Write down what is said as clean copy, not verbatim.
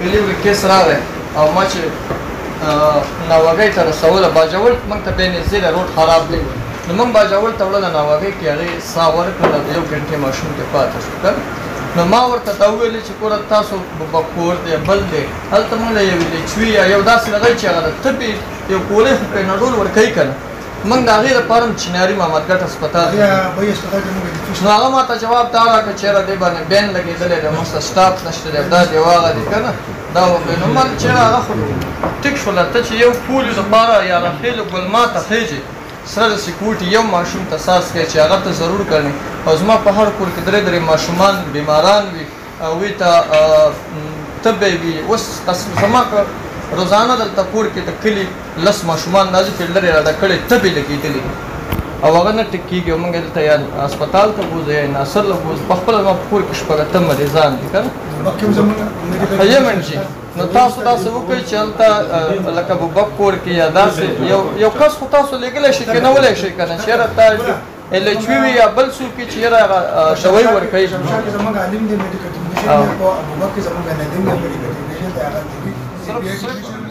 کلي وي کیس راغی او ما چې ناوګۍ ته رسوله باجوړ موږ ته بیا نږدې دی روډ خراب دی نو موږ باجوړ ته وړله ناوګۍ کې هغې ساه ورکړله د 1 ګنټې ماشوم کې پاتې شو که نو ما ورته دا وویلې چې ګوره تاسو به کور دی بل دی هلته موږ له یوې لیچوي یا یو داسې لغی چې هغه د تبې یو ګولۍ خو پېناډول ورکوي که نه موږ د هغې دپاره هم چناري محمدګټ هسپتال نو هغه ما ته جواب دا راکړه چېره دې باندې بین لګېدلی دی موږ ته سټاپ نشته دی دا دی هغه دی که نه دا وکړئ نو ما چېره هغه خو ټیک شوله ته چې یو پولیو دپاره یا رخیلو ګل ما ته خېږي سره د سکیورټي یو ماشوم ته ساس کوي چې هغه ته ضرور کړي او زما په هر کور کې درې ماشومان بیماران وي او وی ته تبې وي اوس زما که روزانه دلته کور کې د کلي 10 ماشومان نازي فیلډر یې راډه کړی تبې لګېدلي او هغه نه ټیک کېږي او موږ دلته یا هسپتال ته بوځو یا ناصر له بوځو په خپله زما په کور کې 8 مریضان دي که نه یمن نو تاسو داسې وکړئ چې هلته لکه بوبک کور کې یا داسې یو کس خو تاسو لېږلی شئ کېنولی شئ که نه چې یاره تا ایلچوي وي یا بل څوک وي چې یاره هغه شوی ورکوي زموږ عالم دی میډیکل ټیکنیشن په ابوبکر کې زموږ عالم دی میډیکل ټیکنیشن دی هغه